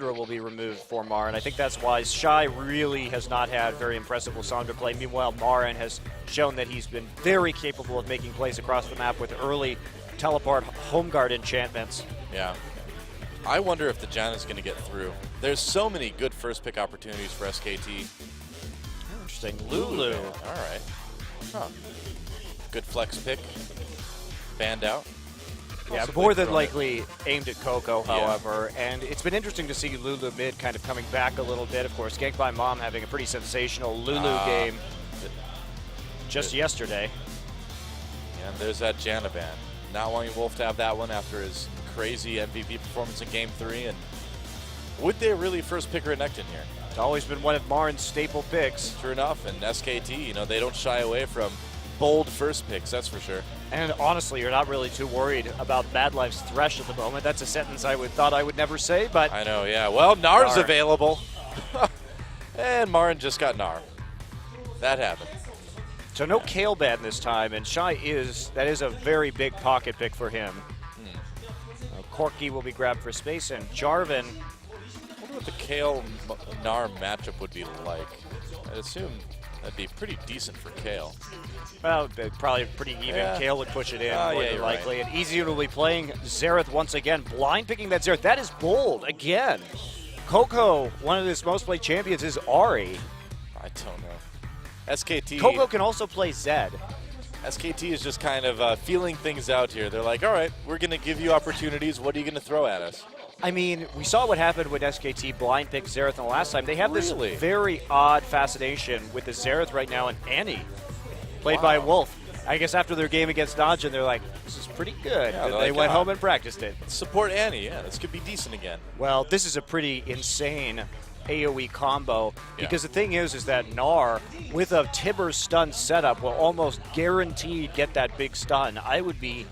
Lissandra will be removed for Marin. I think that's why Shy really has not had very impressive Lissandra play. Meanwhile, Marin has shown that he's been very capable of making plays across the map with early teleport home guard enchantments. Yeah. I wonder if the Janna's going to get through. There's so many good first pick opportunities for SKT. Interesting. Lulu. All right. Huh. Good flex pick. Banned out. Yeah, Possibly more than thrown likely aimed at Coco, Yeah. however. And it's been interesting to see Lulu mid kind of coming back a little bit. Of course, Ganked by Mom having a pretty sensational Lulu game just yesterday. And there's that Janna ban. Not wanting Wolf to have that one after his crazy MVP performance in Game 3. And would they really first pick Renekton here? It's always been one of Marin's staple picks. True enough. And SKT, you know, they don't shy away from bold first picks, that's for sure. And honestly, you're not really too worried about Mad Life's Thresh at the moment. That's a sentence I thought I would never say, but... I know, yeah. Well, Nar's available. And Marin just got Nar. That happened. So no Kale ban this time, and Shy that is a very big pocket pick for him. Corki will be grabbed for space, and Jarvan... I wonder what the Kale Nar matchup would be like. I'd assume that'd be pretty decent for Kale. Well, probably pretty even. Yeah. Kale would push it in more yeah, than likely. right. And Easy will be playing Xerath once again, blind picking that Xerath. That is bold again. Coco, one of his most played champions, is Ahri. I don't know. SKT. Coco can also play Zed. SKT is just kind of feeling things out here. They're like, all right, we're going to give you opportunities. What are you going to throw at us? I mean, we saw what happened when SKT blind picked Xerath the last time. They have this Really? very odd fascination with the Xerath right now and Annie, played by Wolf. I guess after their game against Dodgen, they're like, this is pretty good. Yeah, And they're they like, went "Ah, home and practiced it. Support Annie. Yeah, this could be decent again. Well, this is a pretty insane AoE combo because Yeah. the thing is that Gnar, with a Tibber stun setup, will almost guaranteed get that big stun. I would be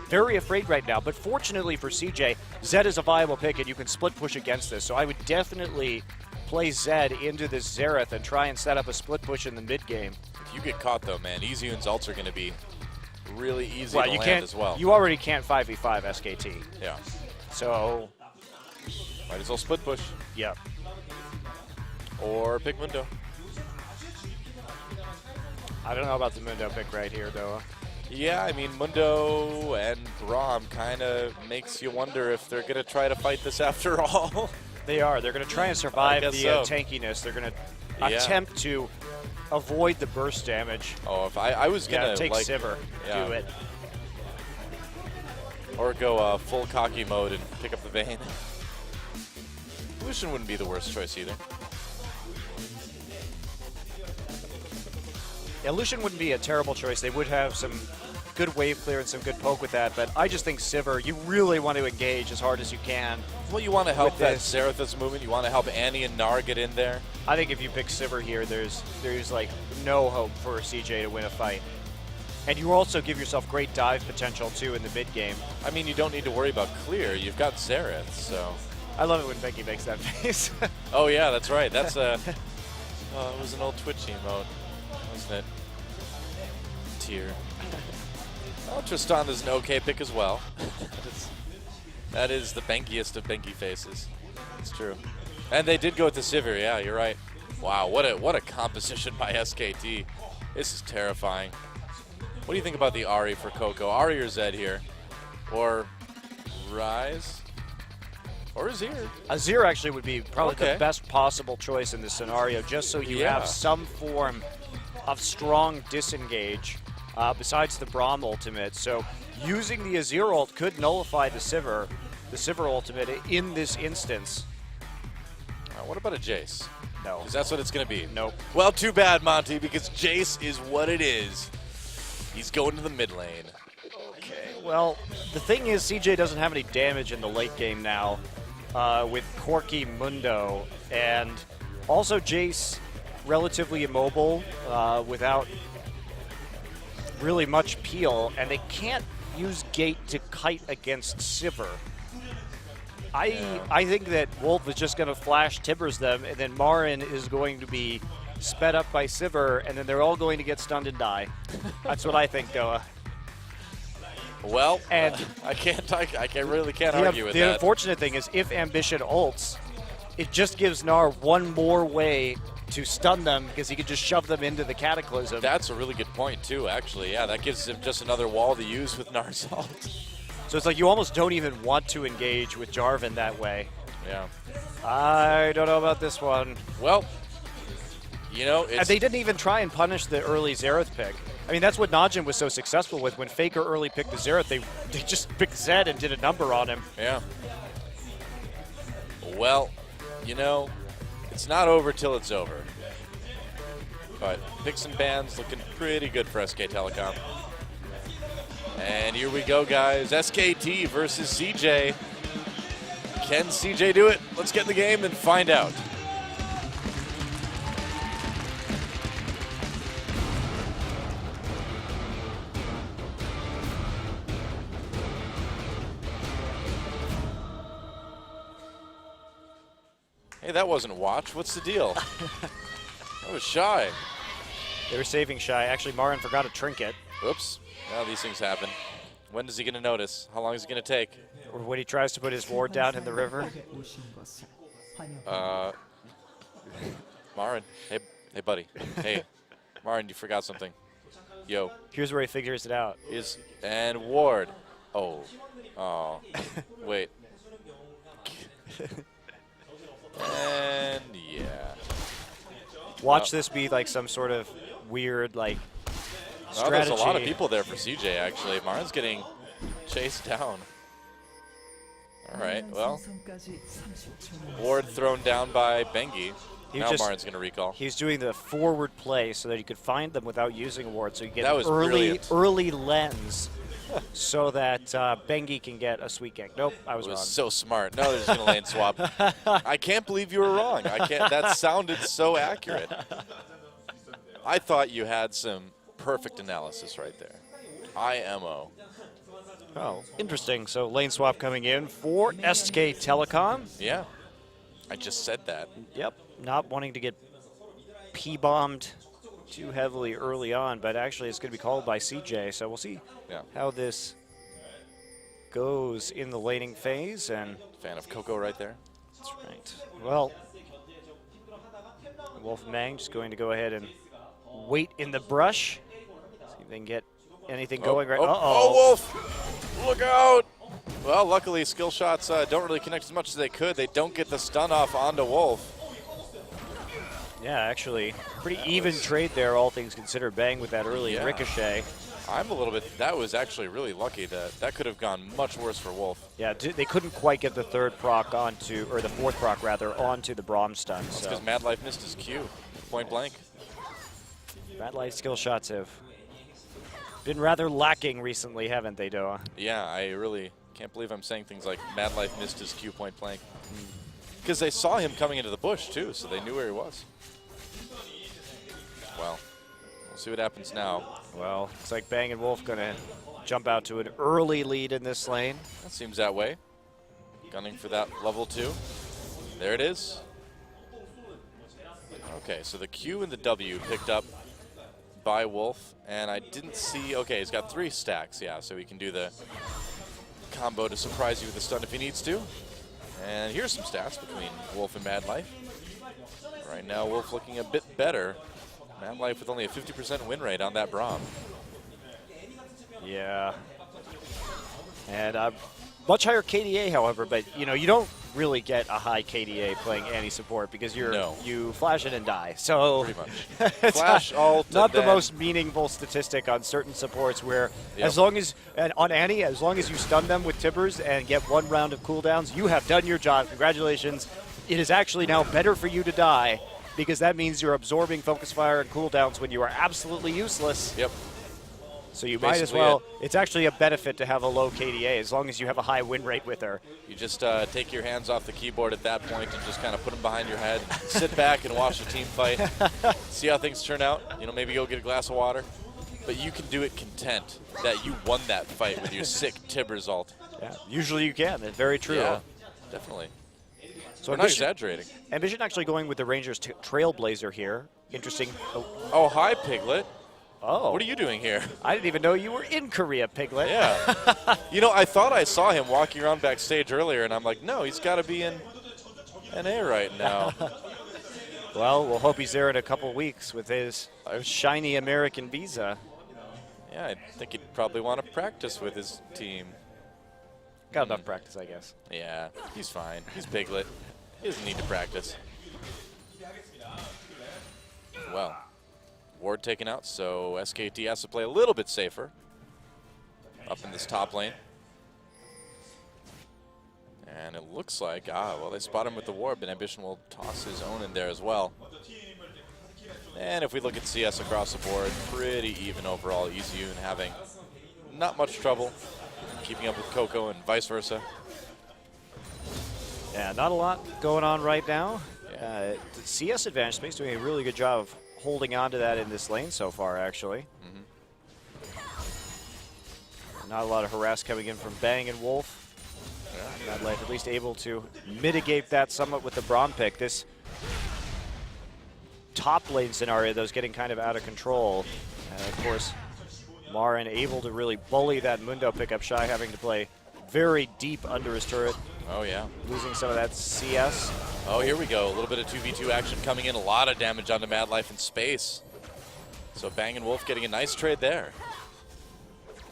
very afraid right now, but fortunately for CJ, Zed is a viable pick and you can split push against this, so I would definitely play Zed into this Xerath and try and set up a split push in the mid game. If you get caught, though, man, Easyun's ults are going to be really easy Well, to you land can't. as well. You already can't 5v5 SKT, Yeah. so Might as well split push. yeah. Or pick Mundo. I don't know about the Mundo pick right here, though. Yeah, I mean, Mundo and Braum kind of makes you wonder if they're going to try to fight this after all. They are. They're going to try and survive the guess so. tankiness. They're going to Yeah. attempt to avoid the burst damage. Oh, if I was going Yeah, to take like, Sivir. yeah. Do it. Or go full cocky mode and pick up the Vayne. Lucian wouldn't be the worst choice either. Yeah, Lucian wouldn't be a terrible choice. They would have some good wave clear and some good poke with that, but I just think Sivir, you really want to engage as hard as you can. Well, you want to help With that this. Zerath's movement. You want to help Annie and Gnar get in there. I think if you pick Sivir here, there's like no hope for CJ to win a fight. And you also give yourself great dive potential, too, in the mid game. I mean, you don't need to worry about clear. You've got Xerath, so... I love it when Becky makes that face. Oh, yeah, that's right. That's a... Oh, it was an old Twitch emote, wasn't it? Tear. Oh, Tristan is an okay pick as well. That is the bankiest of banky faces. It's true. And they did go with the Sivir, yeah, you're right. Wow, what a composition by SKT. This is terrifying. What do you think about the Ahri for Coco? Ahri or Zed here? Or Rise? Or Azir? Azir actually would be probably Okay. the best possible choice in this scenario, just so you Yeah. have some form of strong disengage besides the Braum ultimate. So using the Azir ult could nullify the Sivir ultimate in this instance. What about a Jace? No. Because that's what it's going to be. Nope. Well, too bad, Monty, because Jace is what it is. He's going to the mid lane. Okay. Well, the thing is, CJ doesn't have any damage in the late game now with Corki Mundo, and also Jace relatively immobile without really much peel, and they can't use Gate to kite against Sivir. I think that Wolf is just going to flash Tibbers them, and then Marin is going to be sped up by Sivir, and then they're all going to get stunned and die. That's what I think, Doa. Well, And I really can't argue with the that. unfortunate thing is, if Ambition ults, it just gives Gnar one more way to stun them because he could just shove them into the Cataclysm. That's a really good point, too, actually. Yeah, that gives him just another wall to use with Gnar's ult. So it's like you almost don't even want to engage with Jarvan that way. Yeah. I don't know about this one. Well, you know, And they didn't even try and punish the early Xerath pick. I mean, that's what Najin was so successful with. When Faker early picked the Xerath, they just picked Zed and did a number on him. Yeah. Well, you know, it's not over till it's over. But picks and bans looking pretty good for SK Telecom. And here we go, guys. SKT versus CJ. Can CJ do it? Let's get in the game and find out. Hey, that wasn't Watch. What's the deal? That was Shy. They were saving Shy. Actually, Marin forgot a trinket. Oops. Now these things happen. When is he going to notice? How long is it going to take? Or when he tries to put his ward down in the river. Marin. Hey, buddy. Hey, Marin, you forgot something. Yo. Here's where he figures it out. And Ward. Oh. Oh. Wait. And yeah. Watch this be like some sort of weird like strategy. There's a lot of people there for CJ actually. Marin's getting chased down. All right, well. Ward thrown down by Bengi. Now Marin's going to recall. He's doing the forward play so that you could find them without using a ward. So you get that an was early lens so that Bengi can get a sweet gank. Nope, I was wrong. So smart. No, they're just going to lane swap. I can't believe you were wrong. I can't. That sounded so accurate. I thought you had some perfect analysis right there. IMO. Oh, interesting. So lane swap coming in for SK Telecom. Yeah, I just said that. Yep, not wanting to get P-bombed too heavily early on, but actually it's going to be called by CJ, so we'll see how this goes in the laning phase. And fan of Coco right there. That's right. Well, Wolf Mang just going to go ahead and wait in the brush. See if they can get anything going right. Oh, Wolf! Look out! Well, luckily skill shots don't really connect as much as they could. They don't get the stun off onto Wolf. Yeah, actually, pretty even trade there, all things considered. Bang with that early ricochet. I'm a little bit, that was actually really lucky. That could have gone much worse for Wolf. Yeah, they couldn't quite get the third proc onto, or the fourth proc rather, onto the Braum stun. That's because Mad Life missed his Q, point blank. Mad Life skill shots have been rather lacking recently, haven't they, Doa? Yeah, I really can't believe I'm saying things like Mad Life missed his Q point blank. Because they saw him coming into the bush, too, so they knew where he was. Well, we'll see what happens now. Well, looks like Bang and Wolf going to jump out to an early lead in this lane. That seems that way. Gunning for that level 2. There it is. Okay, so the Q and the W picked up by Wolf, and I didn't see, okay, he's got 3 stacks, yeah, so he can do the combo to surprise you with the stun if he needs to. And here's some stats between Wolf and Mad Life. Right now, Wolf looking a bit better. Mad Life with only a 50% win rate on that Braum. Yeah. And much higher KDA, however, but you don't really get a high KDA playing any support because you flash it and die. So pretty much. Flash ult, not the most meaningful statistic on certain supports where as long as, and on Annie, as long as you stun them with Tibbers and get 1 round of cooldowns, you have done your job. Congratulations. It is actually now better for you to die because that means you're absorbing focus fire and cooldowns when you are absolutely useless. Yep. So you might as well, it's actually a benefit to have a low KDA as long as you have a high win rate with her. You just take your hands off the keyboard at that point and just kind of put them behind your head, sit back and watch the team fight, see how things turn out, maybe go get a glass of water. But you can do it content that you won that fight with your sick Tibbers ult. Yeah, usually you can. It's very true. Yeah, definitely. So I'm not exaggerating. Ambition actually going with the Rangers Trailblazer here. Interesting. Oh, hi, Piglet. Oh. What are you doing here? I didn't even know you were in Korea, Piglet. Yeah. I thought I saw him walking around backstage earlier, and I'm like, no, he's got to be in NA right now. Well, we'll hope he's there in a couple weeks with his shiny American visa. Yeah, I think he'd probably want to practice with his team. Got enough practice, I guess. Yeah, he's fine. He's Piglet. He doesn't need to practice. Well, Ward taken out, so SKT has to play a little bit safer up in this top lane. And it looks like, well, they spot him with the Ward, but Ambition will toss his own in there as well. And if we look at CS across the board, pretty even overall. EZU and having not much trouble keeping up with Coco and vice versa. Yeah, not a lot going on right now. The CS Advantage Space doing a really good job of holding on to that in this lane so far, actually. Not a lot of harass coming in from Bang and Wolf. Mad Life at least able to mitigate that somewhat with the Braum pick. This top lane scenario, though, is getting kind of out of control. And of course, Marin able to really bully that Mundo pickup, Shy having to play very deep under his turret. Oh, yeah. Losing some of that CS. Oh, here we go. A little bit of 2v2 action coming in. A lot of damage onto Mad Life in space. So Bang and Wolf getting a nice trade there.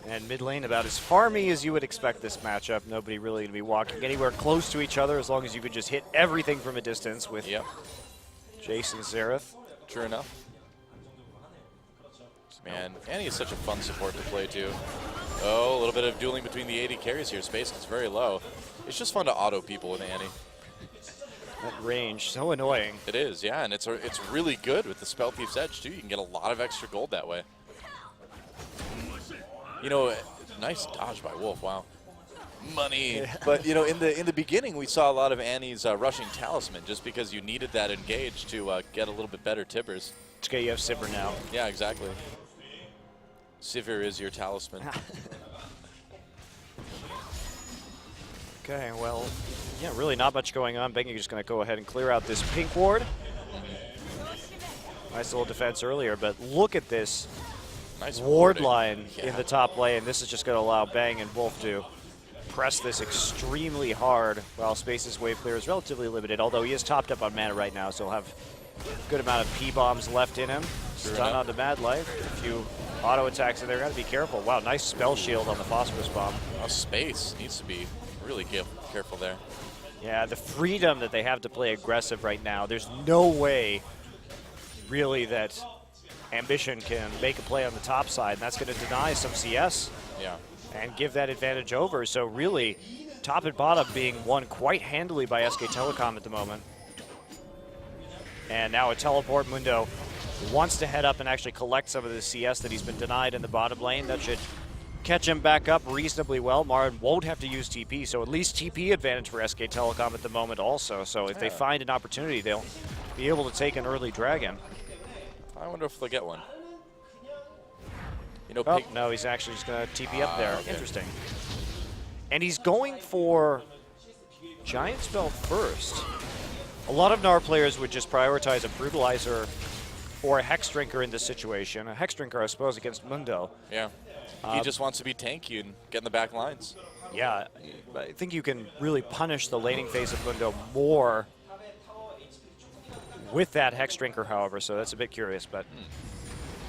And mid lane about as farmy as you would expect this matchup. Nobody really going to be walking anywhere close to each other as long as you could just hit everything from a distance with Jace and Xerath. True enough. Man, Annie is such a fun support to play too. Oh, a little bit of dueling between the AD carries here. Space is very low. It's just fun to auto people with Annie. That range, so annoying. It is, yeah, and it's really good with the Spell Thief's Edge too. You can get a lot of extra gold that way. You know, nice dodge by Wolf. Wow, money. But you know, in the beginning, we saw a lot of Annie's rushing talisman just because you needed that engage to get a little bit better tibbers. It's okay, you have Sivir now. Yeah, exactly. Sivir is your talisman. Okay, well, yeah, really not much going on. Bengi just going to go ahead and clear out this pink ward. Nice little defense earlier, but look at this Nice ward warding. line in the top lane. This is just going to allow Bang and Wolf to press this extremely hard while Space's wave clear is relatively limited, although he is topped up on mana right now, so he'll have a good amount of P-bombs left in him. Stun onto Mad Life. A few auto attacks in there. Got to be careful. Wow, nice spell shield on the Phosphorus Bomb. Oh, Space needs to be really careful there. Yeah, the freedom that they have to play aggressive right now. There's no way, really, that Ambition can make a play on the top side, and that's going to deny some CS and give that advantage over. So really, top and bottom being won quite handily by SK Telecom at the moment. And now a teleport. Mundo wants to head up and actually collect some of the CS that he's been denied in the bottom lane. That should catch him back up reasonably well. Marin won't have to use TP, so at least TP advantage for SK Telecom at the moment also. So if they find an opportunity, they'll be able to take an early dragon. I wonder if they'll get one. You know, Oh, no, he's actually just going to TP up there. Okay. Interesting. And he's going for Giant Spell first. A lot of Gnar players would just prioritize a Brutalizer or a Hex Drinker in this situation. A Hex Drinker, I suppose, against Mundo. Yeah. He just wants to be tanky and get in the back lines. Yeah, I think you can really punish the laning phase of Mundo more with that Hex Drinker, however, so that's a bit curious. But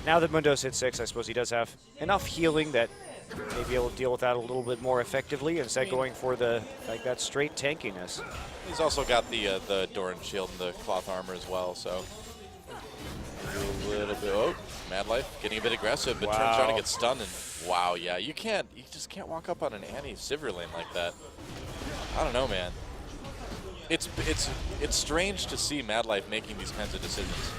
now that Mundo's hit 6, I suppose he does have enough healing that may be able to deal with that a little bit more effectively instead going for the that straight tankiness. He's also got the Doran shield and the cloth armor as well, so a little bit. Oh, Mad Life getting a bit aggressive, but trying to get stunned. And wow, yeah, you just can't walk up on an Annie Sivir lane like that. I don't know, man. It's strange to see Mad Life making these kinds of decisions.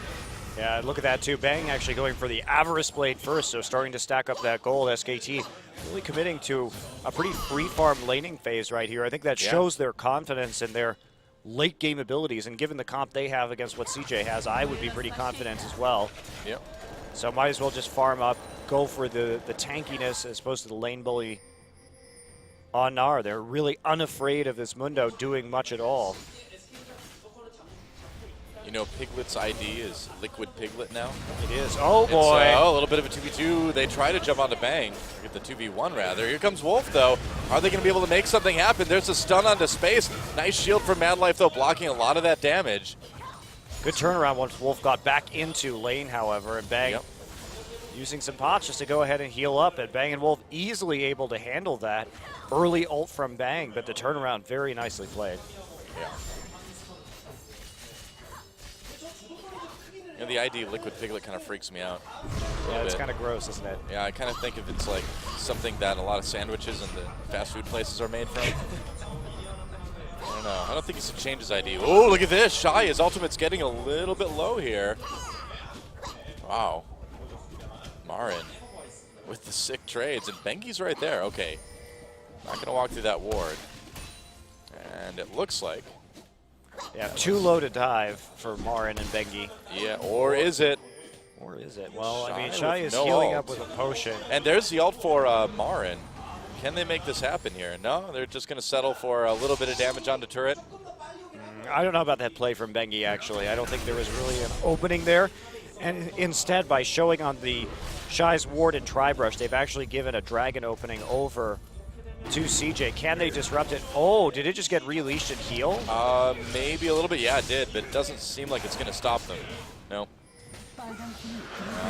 Yeah, look at that too. Bang actually going for the Avarice Blade first, so starting to stack up that gold. SKT really committing to a pretty free farm laning phase right here. I think that shows their confidence in their late game abilities, and given the comp they have against what CJ has, I would be pretty confident as well. Yep. So might as well just farm up, go for the tankiness as opposed to the lane bully on Gnar. They're really unafraid of this Mundo doing much at all. You know, Piglet's ID is Liquid Piglet now. It is. Oh, It's, boy. a little bit of a 2v2. They try to jump onto Bang. Get the 2v1, rather. Here comes Wolf, though. Are they going to be able to make something happen? There's a stun onto Space. Nice shield from Mad Life, though, blocking a lot of that damage. Good turnaround once Wolf got back into lane, however, and Bang using some pots just to go ahead and heal up, and Bang and Wolf easily able to handle that early ult from Bang, but the turnaround very nicely played. Yeah. You know, the ID Liquid Piglet kind of freaks me out. Yeah, it's kind of gross, isn't it? Yeah, I kind of think if it's like something that a lot of sandwiches and the fast food places are made from. I don't know. I don't think he should change his ID. Oh, look at this. Shy, his ultimate's getting a little bit low here. Wow. Marin with the sick trades. And Bengi's right there. Okay. Not going to walk through that ward. And it looks like. Yeah, too low to dive for Marin and Bengi. Yeah, or is it? Or is it? Well, I mean, Shy Shy with is no healing ult. up with a potion. And there's the ult for Marin. Can they make this happen here? No, they're just going to settle for a little bit of damage on the turret. I don't know about that play from Bengi, actually. I don't think there was really an opening there. And instead, by showing on the Shy's ward and Tribrush, they've actually given a dragon opening over to CJ. Can they disrupt it? Oh, did it just get releashed and heal? Maybe a little bit. Yeah, it did, but it doesn't seem like it's going to stop them. No.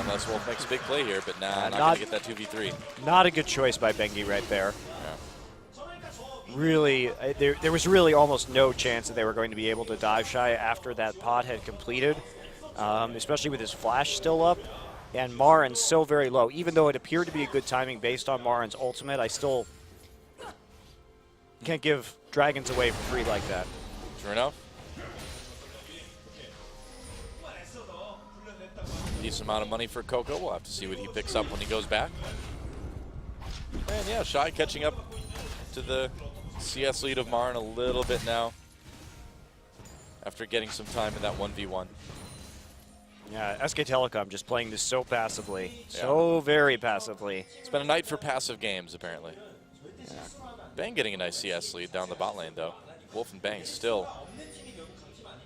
Unless Wolf makes a big play here, but nah, not going to get that 2v3. Not a good choice by Bengi right there. Yeah. Really, there was really almost no chance that they were going to be able to dive Shy after that pot had completed, especially with his flash still up. And Marin's so very low. Even though it appeared to be a good timing based on Marin's ultimate, I still can't give dragons away for free like that. True enough. Decent amount of money for Coco. We'll have to see what he picks up when he goes back. And yeah, Shy catching up to the CS lead of Marin a little bit now after getting some time in that 1v1. Yeah, SK Telecom just playing this so passively. So very passively. It's been a night for passive games, apparently. Yeah. Bang getting a nice CS lead down the bot lane, though. Wolf and Bang still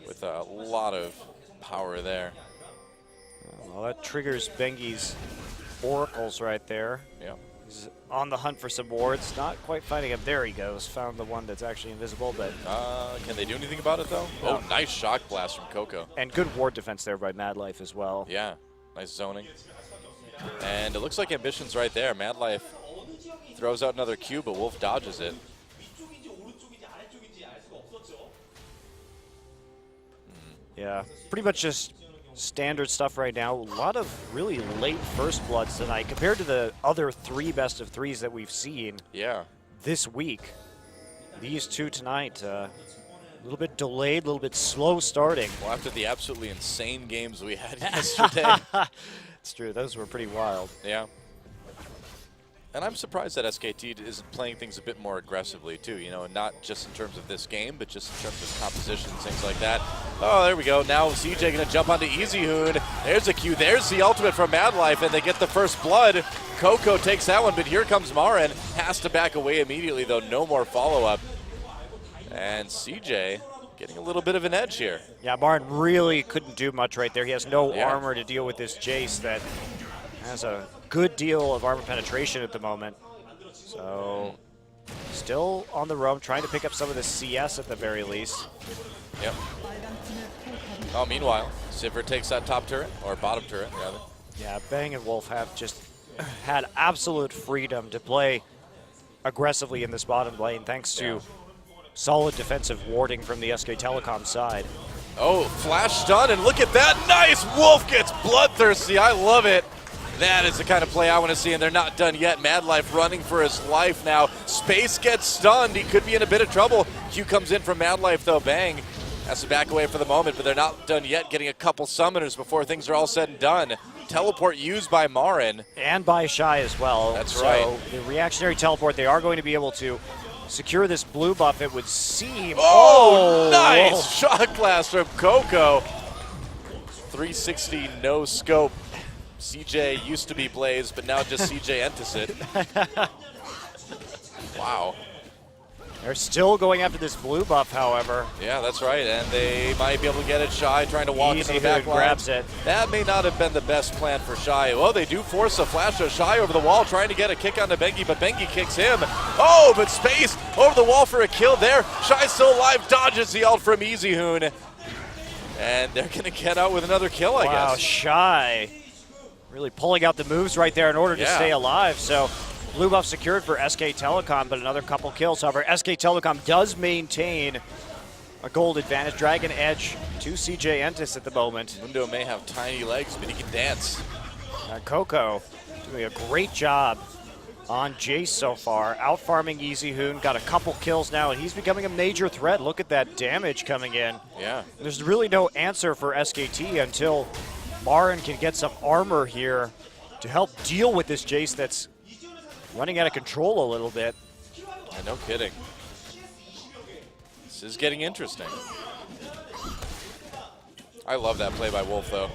with a lot of power there. Well, that triggers Bengi's oracles right there. Yeah. He's on the hunt for some wards. Not quite finding him. There he goes. Found the one that's actually invisible, but... Can they do anything about it, though? No. Oh, nice shock blast from Coco. And good ward defense there by Mad Life as well. Yeah, nice zoning. And it looks like Ambition's right there. Mad Life throws out another Q, but Wolf dodges it. Yeah, pretty much just standard stuff right now. A lot of really late first bloods tonight compared to the other 3 best of 3s that we've seen this week. These 2 tonight, a little bit delayed, a little bit slow starting. Well, after the absolutely insane games we had yesterday. It's true, those were pretty wild. Yeah. And I'm surprised that SKT isn't playing things a bit more aggressively, too. You know, not just in terms of this game, but just in terms of compositions, things like that. Oh, there we go. Now CJ going to jump onto Easy Hoon. There's a Q. There's the ultimate from Mad Life, and they get the first blood. Coco takes that one, but here comes Marin. Has to back away immediately, though. No more follow-up. And CJ getting a little bit of an edge here. Yeah, Marin really couldn't do much right there. He has no armor to deal with this Jace that has a good deal of armor penetration at the moment. So still on the roam, trying to pick up some of the CS at the very least. Yep. Oh, meanwhile, Sivir takes that top turret, or bottom turret, rather. Yeah, Bang and Wolf have just had absolute freedom to play aggressively in this bottom lane thanks to solid defensive warding from the SK Telecom side. Oh, flash stun, and look at that. Nice! Wolf gets bloodthirsty. I love it. That is the kind of play I want to see, and they're not done yet. Mad Life running for his life now. Space gets stunned. He could be in a bit of trouble. Q comes in from Mad Life, though. Bang has to back away for the moment, but they're not done yet, getting a couple summoners before things are all said and done. Teleport used by Marin. And by Shy as well. That's right. So the reactionary teleport, they are going to be able to secure this blue buff, it would seem. Oh, nice! Whoa. Shock blast from Coco. 360 no scope. CJ used to be Blaze, but now just CJ Enticit. Wow. They're still going after this blue buff, however. Yeah, that's right, and they might be able to get it. Shy trying to walk into the Easyhoon back line. grabs it. That may not have been the best plan for Shy. Well, they do force a flash of Shy over the wall, trying to get a kick onto Bengi, but Bengi kicks him. Oh, but Space over the wall for a kill there. Shy's still alive, dodges the ult from Easyhoon. And they're going to get out with another kill, I guess. Wow, Shy really pulling out the moves right there in order to stay alive. So blue buff secured for SK Telecom, but another couple kills. However, SK Telecom does maintain a gold advantage. Dragon Edge to CJ Entis at the moment. Mundo may have tiny legs, but he can dance. Coco doing a great job on Jace so far. Out-farming Easyhoon, got a couple kills now, and he's becoming a major threat. Look at that damage coming in. Yeah. There's really no answer for SKT until Marin can get some armor here to help deal with this Jace that's running out of control a little bit. Yeah, no kidding. This is getting interesting. I love that play by Wolf, though.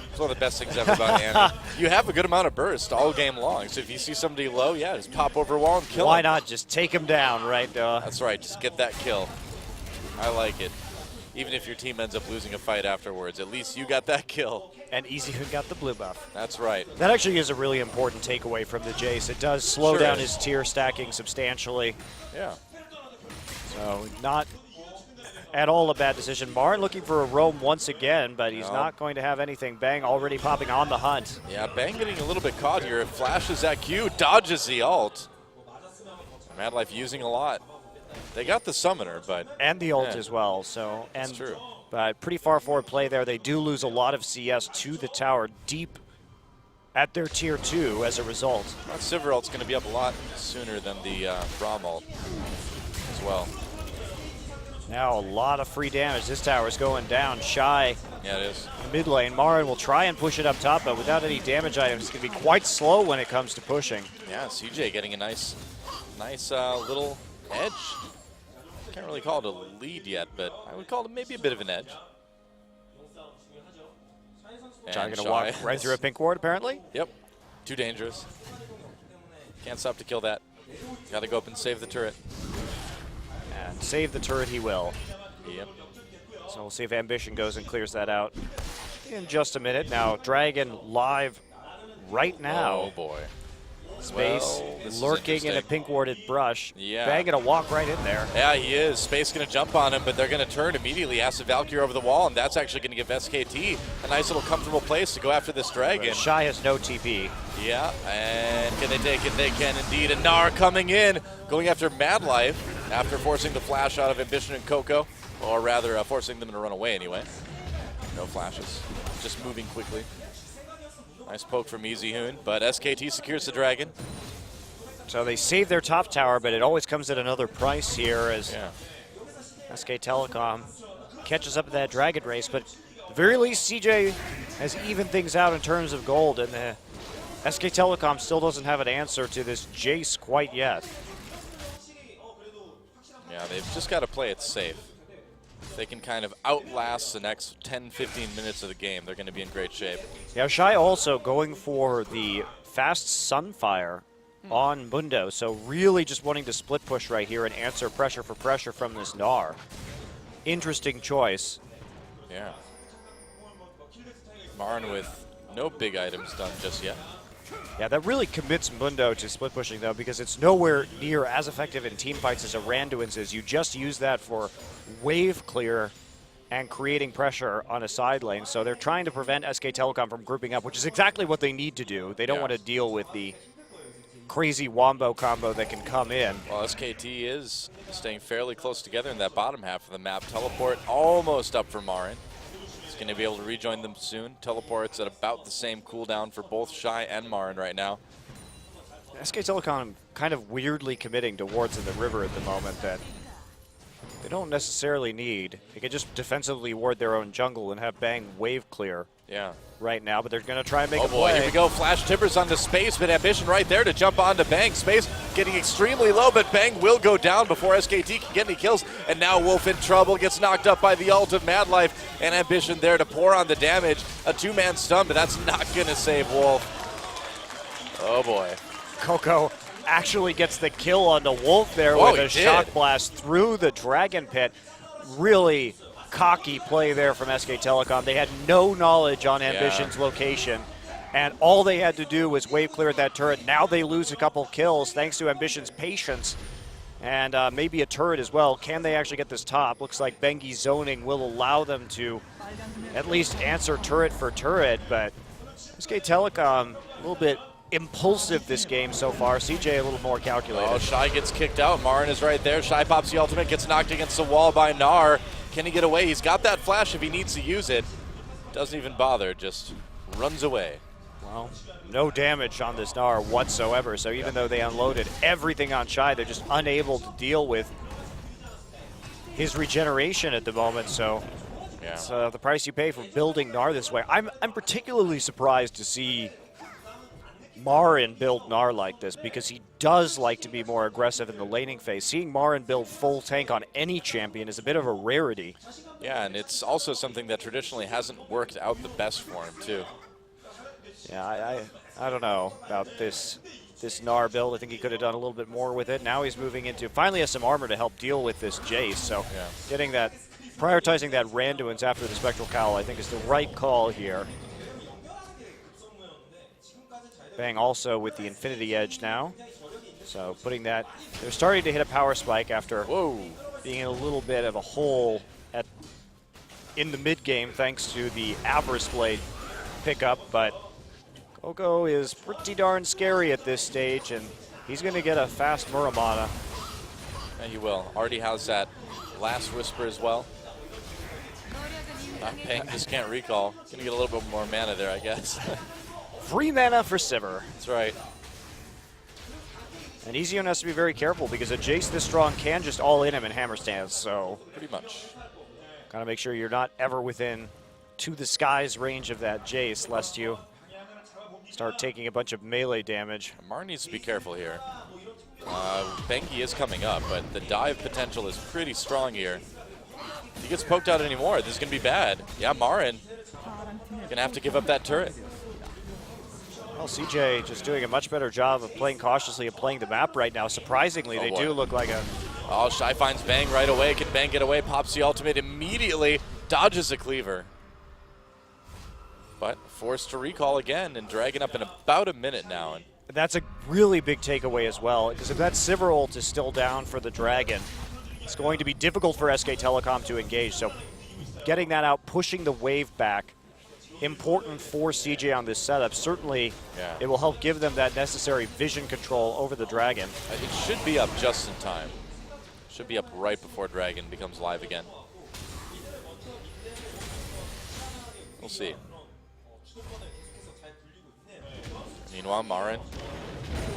It's one of the best things ever about Anna. You have a good amount of burst all game long, so if you see somebody low, yeah, just pop over a wall and kill Why him. not just take him down, right? That's right, just get that kill. I like it. Even if your team ends up losing a fight afterwards, at least you got that kill. And Easyhoon got the blue buff. That's right. That actually is a really important takeaway from the Jace. It does slow Sure down is. his tier stacking substantially. Yeah. So not at all a bad decision. Marin looking for a roam once again, but he's No. not going to have anything. Bang already popping on the hunt. Yeah, Bang getting a little bit caught here. It flashes that Q, dodges the ult. Mad Life using a lot. They got the summoner, but And the ult yeah. as well. So and That's true. But pretty far forward play there. They do lose a lot of CS to the tower deep at their tier 2 as a result. that Sivir ult's going to be up a lot sooner than the Braum ult as well. Now a lot of free damage. This tower is going down. Shy Yeah, it is. mid lane. Marin will try and push it up top, but without any damage items, it's going to be quite slow when it comes to pushing. Yeah, CJ getting a nice little edge. Can't really call it a lead yet, but I would call it maybe a bit of an edge. Shy And going to walk right through a pink ward, apparently. Yep. Too dangerous. Can't stop to kill that. Got to go up and save the turret. And save the turret he will. Yep. So we'll see if Ambition goes and clears that out in just a minute. Now, Dragon live right now. Oh boy. Space Well, this is lurking in a interesting. pink warded brush. Yeah. Bang gonna walk right in there. Yeah, he is. Space going to jump on him, but they're going to turn immediately. Has the Valkyrie over the wall, and that's actually going to give SKT a nice little comfortable place to go after this dragon. Shy has no TP. Yeah, and can they take it? They can indeed. And Nar coming in, going after Mad Life after forcing the flash out of Ambition and Coco, or rather forcing them to run away anyway. No flashes, just moving quickly. Nice poke from Easyhoon, but SKT secures the dragon. So they save their top tower, but it always comes at another price here as Yeah. SK Telecom catches up to that dragon race. But at the very least, CJ has evened things out in terms of gold, and the SK Telecom still doesn't have an answer to this Jace quite yet. Yeah, they've just got to play it safe. If they can kind of outlast the next 10-15 minutes of the game, they're going to be in great shape. Yeah, Shy also going for the fast Sunfire on Mundo, so really just wanting to split push right here and answer pressure for pressure from this Gnar. Interesting choice. Yeah. Marin with no big items done just yet. Yeah, that really commits Mundo to split pushing, though, because it's nowhere near as effective in team fights as a Randuin's is. You just use that for wave clear and creating pressure on a side lane. So they're trying to prevent SK Telecom from grouping up, which is exactly what they need to do. They don't Yeah. want to deal with the crazy wombo combo that can come in. Well, SKT is staying fairly close together in that bottom half of the map. Teleport almost up for Marin. He's going to be able to rejoin them soon. Teleport's at about the same cooldown for both Shy and Marin right now. SK Telecom kind of weirdly committing to wards in the river at the moment that they don't necessarily need. They could just defensively ward their own jungle and have Bang wave clear Yeah. right now, but they're going to try and make Oh a boy, play. here we go. Flash Timbers onto Space, but Ambition right there to jump onto Bang. Space getting extremely low, but Bang will go down before SKT can get any kills. And now Wolf in trouble, gets knocked up by the ult of Mad Life, and Ambition there to pour on the damage. A two-man stun, but that's not going to save Wolf. Oh boy. Coco actually gets the kill on the Wolf there Whoa, with a he did. shock blast through the Dragon Pit. Really cocky play there from SK Telecom. They had no knowledge on Ambition's location, and all they had to do was wave clear that turret. Now they lose a couple kills thanks to Ambition's patience and maybe a turret as well. Can they actually get this top? Looks like Bengi zoning will allow them to at least answer turret for turret, but SK Telecom a little bit impulsive this game so far. CJ a little more calculated. Oh, Shy gets kicked out. Marin is right there. Shy pops the ultimate, gets knocked against the wall by Gnar. Can he get away? He's got that flash if he needs to use it. Doesn't even bother, just runs away. Well, no damage on this Gnar whatsoever, so even though they unloaded everything on Shy, they're just unable to deal with his regeneration at the moment, so it's the price you pay for building Gnar this way. I'm particularly surprised to see Marin build Gnar like this, because he does like to be more aggressive in the laning phase. Seeing Marin build full tank on any champion is a bit of a rarity. Yeah, and it's also something that traditionally hasn't worked out the best for him, too. Yeah, I don't know about this Gnar build. I think he could have done a little bit more with it. Now he's moving into, finally has some armor to help deal with this Jace, so getting that, prioritizing that Randuin's after the Spectral Cowl, I think is the right call here. Bang also with the Infinity Edge now. So putting that, they're starting to hit a power spike after being in a little bit of a hole in the mid game thanks to the Avarice Blade pickup, but Koko is pretty darn scary at this stage, and he's going to get a fast Muramana. Yeah, he will. Already has that last whisper as well. Bang just can't recall. Gonna get a little bit more mana there, I guess. Free mana for Sivir. That's right. And Ezion has to be very careful because a Jace this strong can just all in him in hammer stance, so Pretty much. gotta make sure you're not ever within to the skies range of that Jace, lest you start taking a bunch of melee damage. Mar needs to be careful here. Bengi is coming up, but the dive potential is pretty strong here. If he gets poked out anymore, this is gonna be bad. Yeah, Marin gonna have to give up that turret. Well, CJ just doing a much better job of playing cautiously and playing the map right now. Surprisingly, they do look like a... Oh, Shy finds Bang right away. Can Bang get away? Pops the ultimate immediately. Dodges a cleaver. But forced to recall again and dragging up in about a minute now. And that's a really big takeaway as well, because if that Sivir ult is still down for the Dragon, it's going to be difficult for SK Telecom to engage. So getting that out, pushing the wave back, important for CJ on this setup. Certainly, it will help give them that necessary vision control over the Dragon. It should be up just in time. Should be up right before Dragon becomes live again. We'll see. Meanwhile, Marin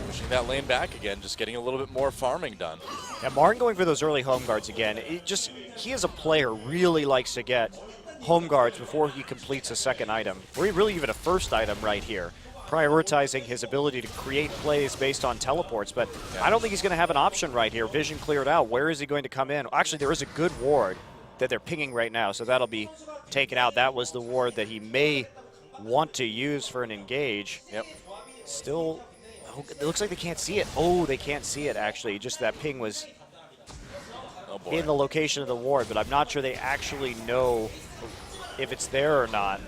pushing that lane back again, just getting a little bit more farming done. Yeah, Marin going for those early home guards again. He as a player really likes to get home guards before he completes a second item, or really even a first item right here, prioritizing his ability to create plays based on teleports. But I don't think he's going to have an option right here. Vision cleared out. Where is he going to come in? Actually, there is a good ward that they're pinging right now, so that'll be taken out. That was the ward that he may want to use for an engage. Yep. Still, it looks like they can't see it. Oh, they can't see it, actually. Just that ping was in the location of the ward, but I'm not sure they actually know if it's there or not.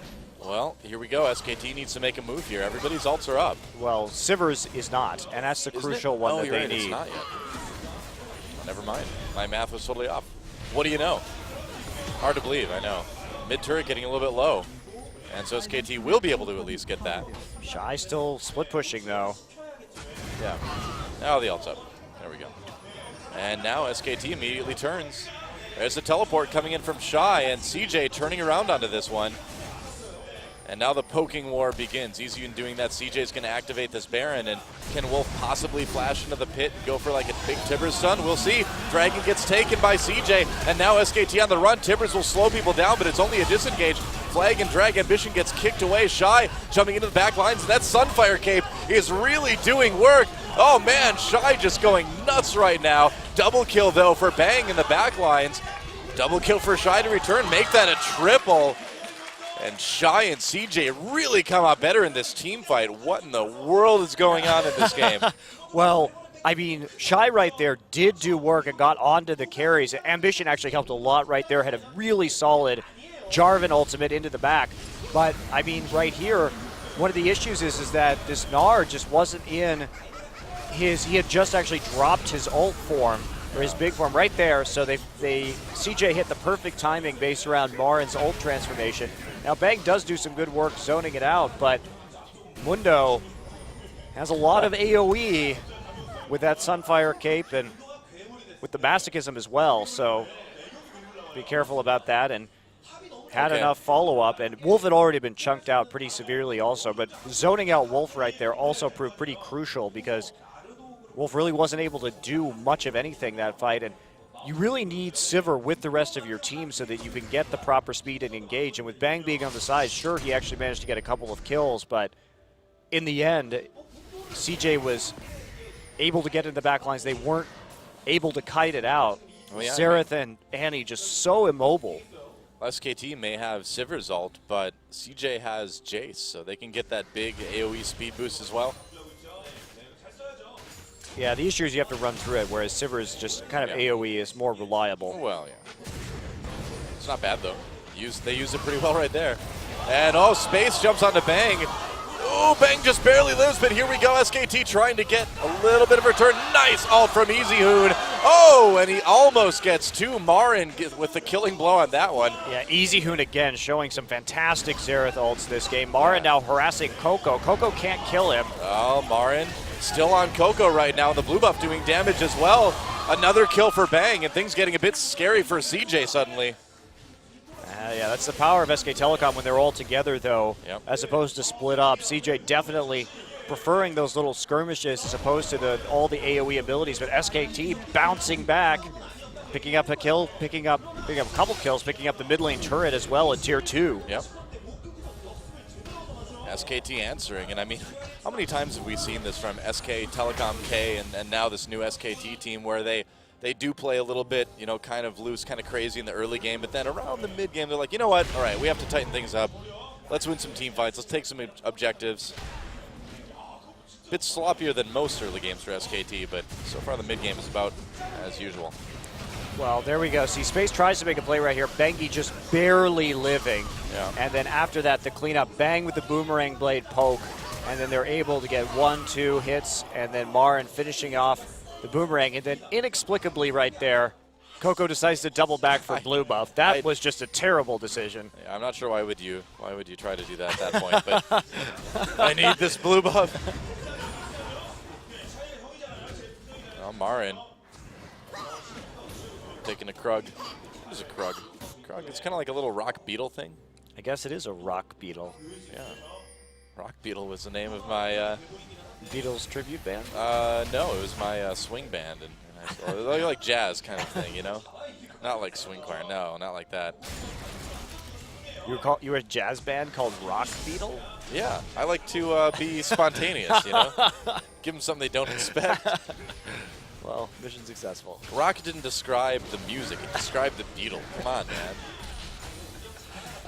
Well, here we go. SKT needs to make a move here. Everybody's ults are up. Well, Sivir's is not, and that's the crucial one that they need. It's not yet. Never mind. My math was totally off. What do you know? Hard to believe, I know. Mid-turret getting a little bit low. And so SKT will be able to at least get that. Shy still split pushing, though. Yeah. Now the ult's up. There we go. And now SKT immediately turns. There's the teleport coming in from Shy, and CJ turning around onto this one. And now the poking war begins. Easy in doing that. CJ's going to activate this Baron, and can Wolf possibly flash into the pit and go for like a big Tibbers stun? We'll see. Dragon gets taken by CJ, and now SKT on the run. Tibbers will slow people down, but it's only a disengage. Flag and Drag Ambition gets kicked away. Shy jumping into the back lines, and that Sunfire Cape is really doing work. Oh man, Shy just going nuts right now. Double kill though for Bang in the back lines. Double kill for Shy to return, make that a triple. And Shy and CJ really come out better in this team fight. What in the world is going on in this game? Well, I mean, Shy right there did do work and got onto the carries. Ambition actually helped a lot right there. Had a really solid Jarvan ultimate into the back. But, I mean, right here, one of the issues is that this Gnar just wasn't in his, he had just actually dropped his ult form, or his big form right there, so CJ hit the perfect timing based around Marin's ult transformation. Now Bang does do some good work zoning it out, but Mundo has a lot of AoE with that Sunfire cape and with the Masochism as well, so be careful about that. And had enough follow-up, and Wolf had already been chunked out pretty severely also, but zoning out Wolf right there also proved pretty crucial because Wolf really wasn't able to do much of anything that fight, and you really need Sivir with the rest of your team so that you can get the proper speed and engage. And with Bang being on the side, sure, he actually managed to get a couple of kills, but in the end, CJ was able to get in the back lines. They weren't able to kite it out. Oh, yeah, Xerath and Annie just so immobile. SKT may have Sivir's ult, but CJ has Jace, so they can get that big AoE speed boost as well. Yeah, the issue is you have to run through it, whereas Sivir's just kind of AoE is more reliable. Well, yeah. It's not bad, though. They use it pretty well right there. And, oh, Space jumps onto Bang. Oh, Bang just barely lives, but here we go. SKT trying to get a little bit of return. Nice ult from EasyHoon. Oh, and he almost gets two. Marin with the killing blow on that one. Yeah, EasyHoon again showing some fantastic Xerath ults this game. Marin now harassing Coco. Coco can't kill him. Oh, Marin still on Coco right now. The blue buff doing damage as well. Another kill for Bang, and things getting a bit scary for CJ suddenly. Yeah, that's the power of SK Telecom when they're all together, though, as opposed to split up. CJ definitely preferring those little skirmishes as opposed to all the AoE abilities, but SKT bouncing back, picking up a kill, picking up a couple kills, picking up the mid lane turret as well in Tier 2. Yep. SKT answering, and I mean, how many times have we seen this from SK Telecom K and now this new SKT team where they do play a little bit, you know, kind of loose, kind of crazy in the early game, but then around the mid game, they're like, you know what? All right, we have to tighten things up. Let's win some team fights. Let's take some objectives. Bit sloppier than most early games for SKT, but so far the mid game is about as usual. Well, there we go. See, Space tries to make a play right here. Bengi just barely living. Yeah. And then after that, the cleanup, Bang with the boomerang blade poke, and then they're able to get 1-2 hits, and then Marin finishing off the boomerang, and then inexplicably right there, Coco decides to double back for blue buff. That was just a terrible decision. Yeah, I'm not sure why would you try to do that at that point, but I need this blue buff. Oh, Marin taking a Krug. What is a Krug? Krug, it's kind of like a little rock beetle thing. I guess it is a rock beetle. Yeah. Rock Beetle was the name of my Beatles tribute band? No, it was my swing band in high school. It was like jazz kind of thing, you know? Not like swing choir, no, not like that. You were a jazz band called Rock Beetle? Yeah, I like to be spontaneous, you know? Give them something they don't expect. Well, mission successful. Rock didn't describe the music, it described the beetle. Come on, man.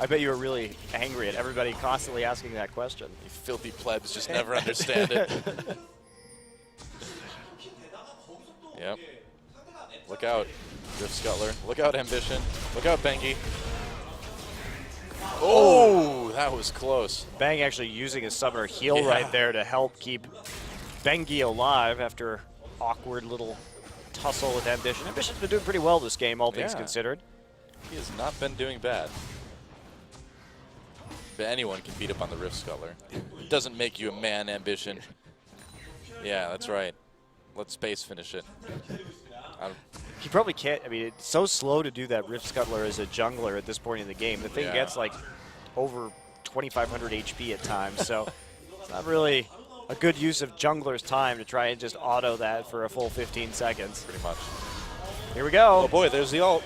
I bet you were really angry at everybody constantly asking that question. You filthy plebs just never understand it. Yep. Look out, Rift Scuttler. Look out, Ambition. Look out, Bengi. Oh, that was close. Bang actually using his summoner heal right there to help keep Bengi alive after awkward little tussle with Ambition. Ambition's been doing pretty well this game, all things considered. He has not been doing bad. But anyone can beat up on the Rift Scuttler. It doesn't make you a man, Ambition. Yeah, that's right. Let Space finish it. He probably can't. I mean, it's so slow to do that Rift Scuttler as a jungler at this point in the game. The thing gets like over 2,500 HP at times, so it's not really a good use of jungler's time to try and just auto that for a full 15 seconds. Pretty much. Here we go. Oh boy, there's the ult.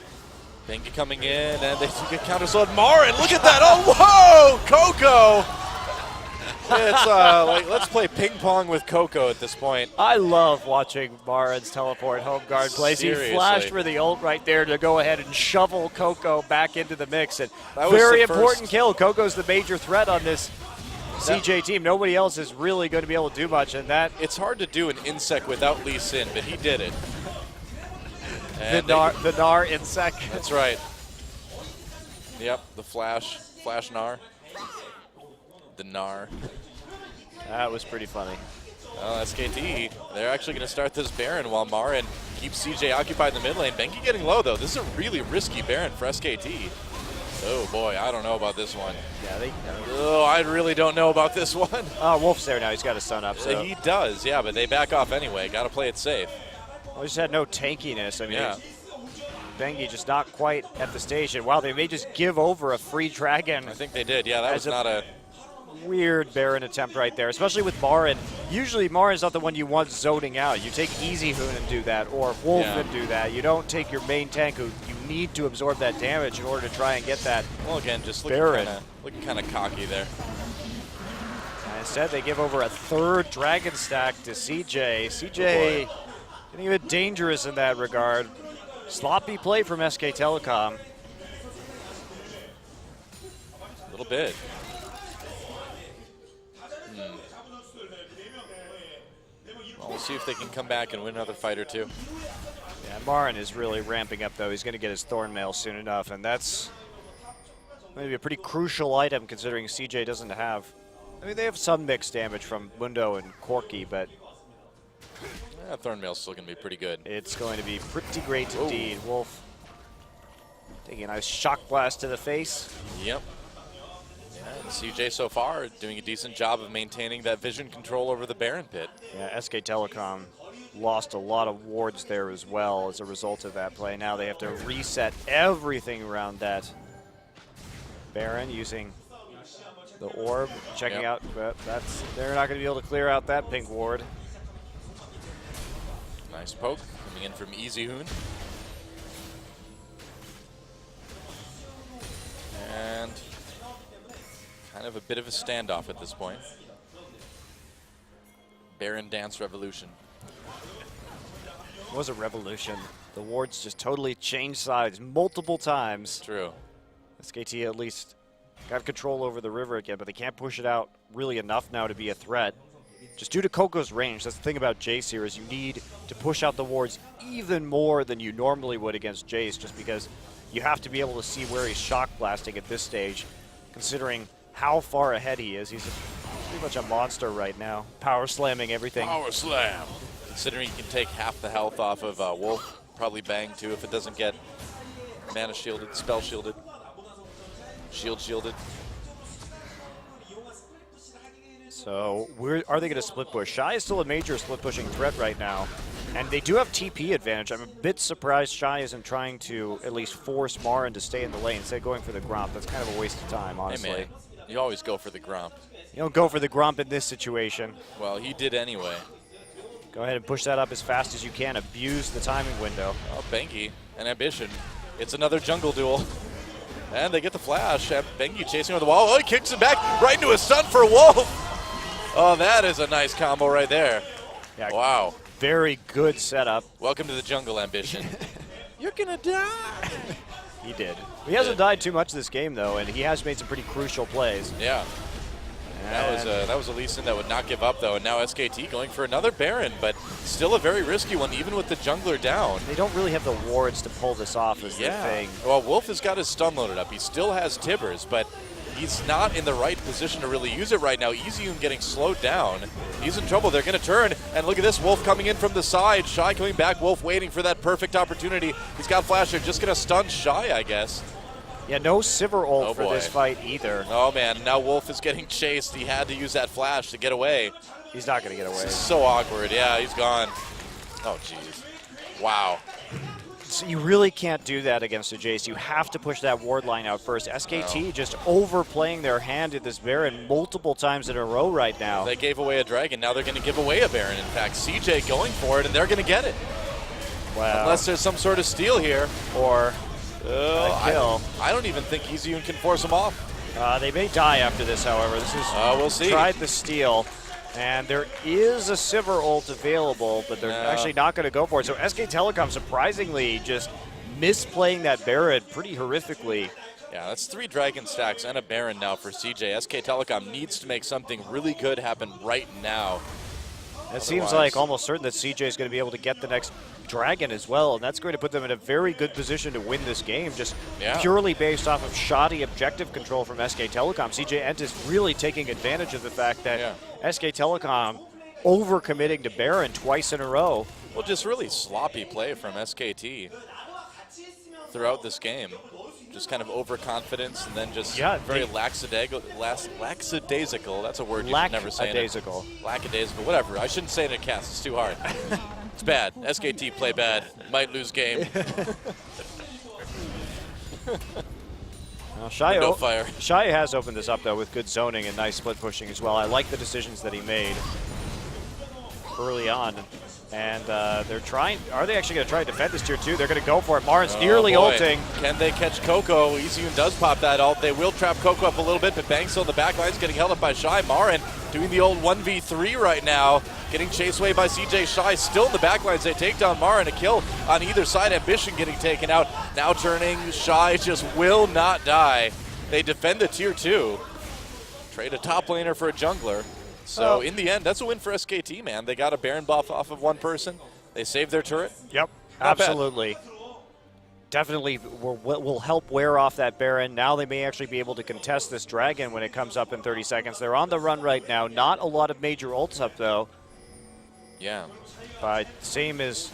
Bengi coming in, and they get counter-slowed. Marin, look at that! Oh, whoa! Coco! It's like, let's play ping pong with Coco at this point. I love watching Marin's teleport home guard plays. Seriously. He flashed for the ult right there to go ahead and shovel Coco back into the mix. And That was very the important first. kill. Coco's the major threat on this CJ team. Nobody else is really going to be able to do much, and that It's hard to do an insect without Lee Sin, but he did it. the Nar insect. That's right. Yep, the Flash Nar. The Nar. That was pretty funny. Well, SKT, they're actually going to start this Baron while Marin keeps CJ occupied in the mid lane. Bengi getting low, though. This is a really risky Baron for SKT. Oh, boy, I don't know about this one. Yeah, Oh, I really don't know about this one. Wolf's there now. He's got his sun up. So. He does, yeah, but they back off anyway. Got to play it safe. Well, just had no tankiness. I mean, Yeah. Bengi just not quite at the station. Wow, they may just give over a free dragon. I think they did. Yeah, that was not a weird Baron attempt right there, especially with Marin. Usually Marin's not the one you want zoning out. You take Easy Hoon and do that, or Wolf and do that. You don't take your main tank who you need to absorb that damage in order to try and get that. Well, again, just Baron. looking kind of cocky there. And instead, they give over a third dragon stack to CJ. CJ getting a bit dangerous in that regard. Sloppy play from SK Telecom. A little bit. Well, we'll see if they can come back and win another fight or two. Yeah, Marin is really ramping up, though. He's going to get his Thornmail soon enough, and that's going to be a pretty crucial item considering CJ doesn't have. I mean, they have some mixed damage from Mundo and Corki, but Yeah, Thornmail's still going to be pretty good. it's going to be pretty great indeed. Wolf taking a nice shock blast to the face. Yep. Yeah, and CJ so far doing a decent job of maintaining that vision control over the Baron pit. Yeah, SK Telecom lost a lot of wards there as well as a result of that play. Now they have to reset everything around that Baron using the orb, checking out, but they're not going to be able to clear out that pink ward. Nice poke coming in from Easy Hoon. And kind of a bit of a standoff at this point. Baron Dance Revolution. It was a revolution. The wards just totally changed sides multiple times. True. SKT at least got control over the river again, but they can't push it out really enough now to be a threat. Just due to Coco's range, that's the thing about Jace here, is you need to push out the wards even more than you normally would against Jace, just because you have to be able to see where he's shock blasting at this stage, considering how far ahead he is. He's pretty much a monster right now, power slamming everything. Power slam. Considering he can take half the health off of Wolf, probably bang too if it doesn't get mana shielded, spell shielded, shield shielded. So are they going to split push? Shy is still a major split pushing threat right now, and they do have TP advantage. I'm a bit surprised Shy isn't trying to at least force Marin to stay in the lane instead of going for the Gromp. That's kind of a waste of time, honestly. Hey man, you always go for the Gromp. You don't go for the Gromp in this situation. Well, he did anyway. Go ahead and push that up as fast as you can. Abuse the timing window. Oh, Bengi and Ambition. It's another jungle duel. And they get the flash. Bengi chasing over the wall. Oh, he kicks it back right into his stun for Wolf. Oh, that is a nice combo right there. Yeah, wow. Very good setup. Welcome to the jungle, Ambition. You're going to die. He did. He hasn't died too much this game, though, and he has made some pretty crucial plays. Yeah. That was a Lee Sin that would not give up, though, and now SKT going for another Baron, but still a very risky one, even with the jungler down. They don't really have the wards to pull this off is the thing. Well, Wolf has got his stun loaded up. He still has Tibbers, but he's not in the right position to really use it right now. Easyun getting slowed down. He's in trouble. They're going to turn, and look at this. Wolf coming in from the side. Shy coming back. Wolf waiting for that perfect opportunity. He's got Flash. They're just going to stun Shy, I guess. Yeah, no Sivir ult for this fight either. Oh, man. Now Wolf is getting chased. He had to use that Flash to get away. He's not going to get away. This is so awkward. Yeah, he's gone. Oh, jeez. Wow. So you really can't do that against a Jace. You have to push that ward line out first. SKT just overplaying their hand at this Baron multiple times in a row right now. They gave away a dragon. Now they're going to give away a Baron. In fact, CJ going for it, and they're going to get it. Wow. Unless there's some sort of steal here. Or kill. I don't even think Easyun can force them off. They may die after this, however. This is we'll see. Tried the steal. And there is a Sivir ult available, but they're actually not going to go for it. So SK Telecom surprisingly just misplaying that Baron pretty horrifically Yeah, that's 3 Dragon stacks and a Baron now for CJ. SK Telecom needs to make something really good happen right now. It seems like almost certain that CJ is going to be able to get the next Dragon as well, and that's going to put them in a very good position to win this game, just purely based off of shoddy objective control from SK Telecom. CJ Entis really taking advantage of the fact that SK Telecom overcommitting to Baron twice in a row. Well, just really sloppy play from SKT throughout this game. Just kind of overconfidence and then just very lackadaisical. That's a word you should never say. Lackadaisical, whatever. I shouldn't say it in a cast. It's too hard. It's bad. SKT play bad. Might lose game. Well, Shai has opened this up, though, with good zoning and nice split pushing as well. I like the decisions that he made early on. And they're trying. Are they actually going to try to defend this tier 2? They're going to go for it. Marin's nearly ulting. Can they catch Coco? EasyUn does pop that ult. They will trap Coco up a little bit, but Bang's still in the back line. He's getting held up by Shai. Marin doing the old 1v3 right now. Getting chased away by CJ. Shai still in the back lines. They take down Marin. A kill on either side. Ambition getting taken out. Now turning. Shai just will not die. They defend the tier 2. Trade a top laner for a jungler. So in the end, that's a win for SKT, man. They got a Baron buff off of one person. They saved their turret. Yep, absolutely. Definitely will help wear off that Baron. Now they may actually be able to contest this Dragon when it comes up in 30 seconds. They're on the run right now. Not a lot of major ults up, though. Yeah. But same is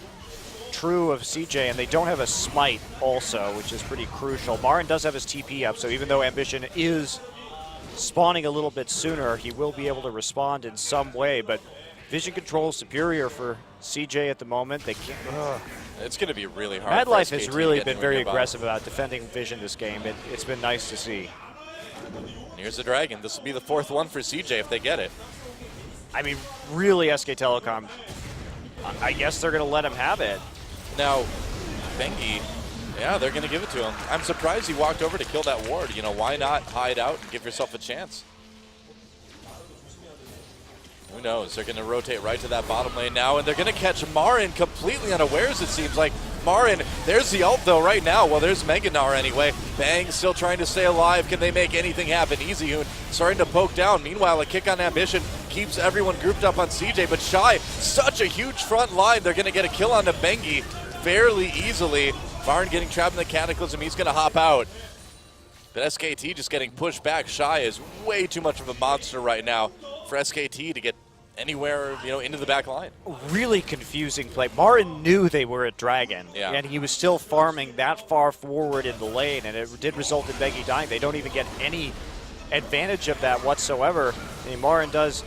true of CJ, and they don't have a smite also, which is pretty crucial. Marin does have his TP up, so even though Ambition is spawning a little bit sooner, he will be able to respond in some way, but vision control is superior for CJ at the moment. They can't. It's going to be really hard. Mad Life has really been very aggressive about defending vision this game. It's been nice to see. Here's the Dragon. This will be the 4th one for CJ if they get it. I mean, really, SK Telecom, I guess they're going to let him have it. Now, Bengi, yeah, they're going to give it to him. I'm surprised he walked over to kill that ward. You know, why not hide out and give yourself a chance? Who knows? They're going to rotate right to that bottom lane now, and they're going to catch Marin completely unawares, it seems like. Marin, there's the ult, though, right now. Well, there's Meganar anyway. Bang still trying to stay alive. Can they make anything happen? EasyUn starting to poke down. Meanwhile, a kick on Ambition keeps everyone grouped up on CJ, but Shai, such a huge front line. They're going to get a kill on the Bengi fairly easily. Marin getting trapped in the Cataclysm. He's going to hop out. But SKT just getting pushed back. Shai is way too much of a monster right now for SKT to get anywhere, you know, into the back line. Really confusing play. Marin knew they were at Dragon, and he was still farming that far forward in the lane, and it did result in Bengi dying. They don't even get any advantage of that whatsoever. And Marin does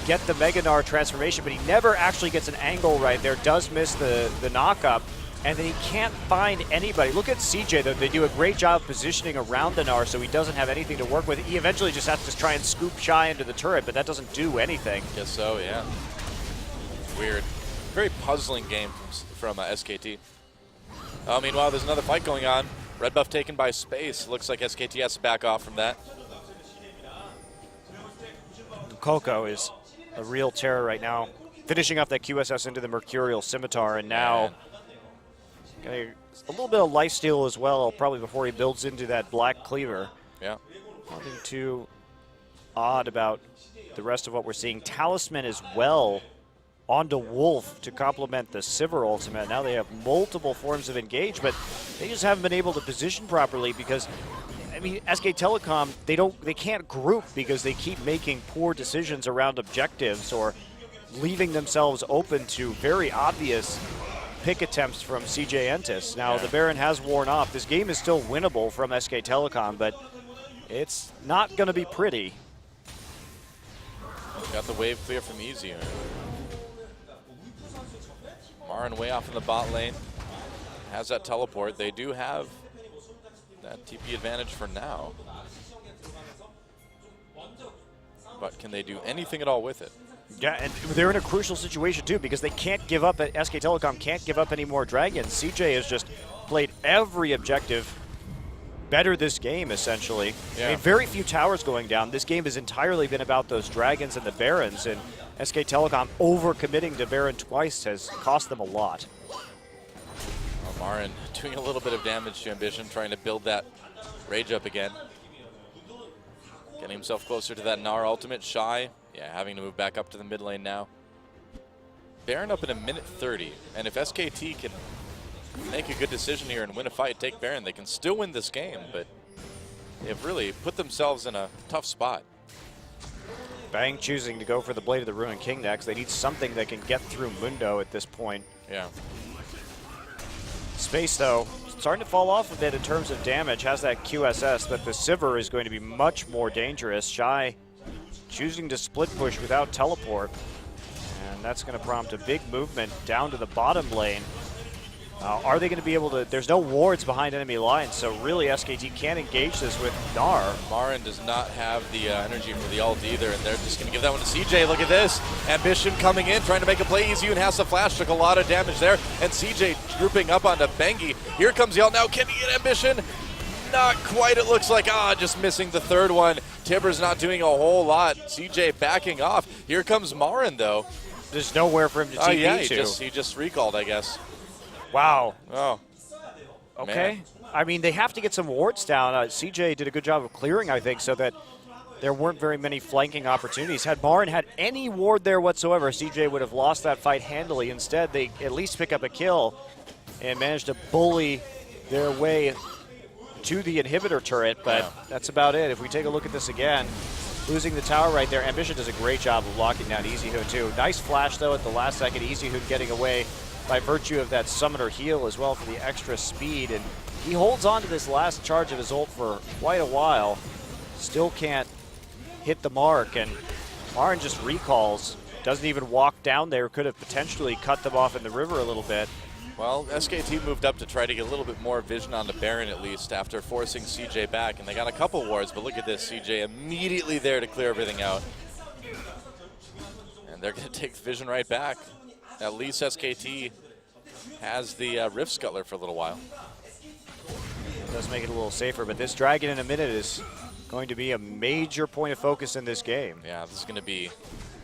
get the Meganar transformation, but he never actually gets an angle right there. Does miss the knock-up, and then he can't find anybody. Look at CJ, though. They do a great job positioning around the Gnar, so he doesn't have anything to work with. He eventually just has to try and scoop Shai into the turret, but that doesn't do anything. Guess so, yeah. Weird. Very puzzling game from SKT. Meanwhile, there's another fight going on. Red buff taken by Space. Looks like SKT has to back off from that. Coco is a real terror right now. Finishing off that QSS into the Mercurial Scimitar, and now a little bit of lifesteal as well, probably before he builds into that Black Cleaver. Yeah. Nothing too odd about the rest of what we're seeing. Talisman as well onto Wolf to complement the Sivir ultimate. Now they have multiple forms of engage, but they just haven't been able to position properly because, I mean, SK Telecom, they can't group because they keep making poor decisions around objectives or leaving themselves open to very obvious pick attempts from CJ Entis. Now, the Baron has worn off. This game is still winnable from SK Telecom, but it's not going to be pretty. Got the wave clear from EasyUn. Marin way off in the bot lane. Has that teleport. They do have that TP advantage for now. But can they do anything at all with it? Yeah, and they're in a crucial situation, too, because they can't give up, SK Telecom can't give up any more dragons. CJ has just played every objective better this game, essentially. Yeah. I mean, very few towers going down. This game has entirely been about those dragons and the Barons, and SK Telecom overcommitting to Baron twice has cost them a lot. Marin doing a little bit of damage to Ambition, trying to build that Rage up again. Getting himself closer to that Gnar ultimate. Shy, yeah, having to move back up to the mid lane now. Baron up in a minute 30, and if SKT can make a good decision here and win a fight, take Baron, they can still win this game, but they've really put themselves in a tough spot. Bang choosing to go for the Blade of the Ruined King next. They need something that can get through Mundo at this point. Yeah. Space, though, starting to fall off a bit in terms of damage. Has that QSS, but the Sivir is going to be much more dangerous. Shy choosing to split push without teleport. And that's going to prompt a big movement down to the bottom lane. Are they going to be able to? There's no wards behind enemy lines, so really SKT can't engage this with Gnar. Marin does not have the energy for the ult either, and they're just going to give that one to CJ. Look at this. Ambition coming in, trying to make a play. Easy and has the flash, took a lot of damage there, and CJ grouping up onto Bengi. Here comes the ult now. Can he get Ambition? Not quite, it looks like. Just missing the third one. Tibbers not doing a whole lot. CJ backing off. Here comes Marin, though. There's nowhere for him to TP yeah, to. he just recalled, I guess. Wow. Oh. Okay. Man. I mean, they have to get some wards down. CJ did a good job of clearing, I think, so that there weren't very many flanking opportunities. Had Marin had any ward there whatsoever, CJ would have lost that fight handily. Instead, they at least pick up a kill and managed to bully their way to the inhibitor turret, but that's about it. If we take a look at this again, losing the tower right there, Ambition does a great job of locking down EasyHoon too. Nice flash, though, at the last second. EasyHoon getting away by virtue of that summoner heal as well for the extra speed, and he holds on to this last charge of his ult for quite a while. Still can't hit the mark, and Marin just recalls, doesn't even walk down there, could have potentially cut them off in the river a little bit. Well, SKT moved up to try to get a little bit more vision on the Baron at least after forcing CJ back, and they got a couple wards, but look at this, CJ immediately there to clear everything out. And they're going to take vision right back. At least SKT has the Rift Scuttler for a little while. It does make it a little safer, but this dragon in a minute is going to be a major point of focus in this game. Yeah, this is going to be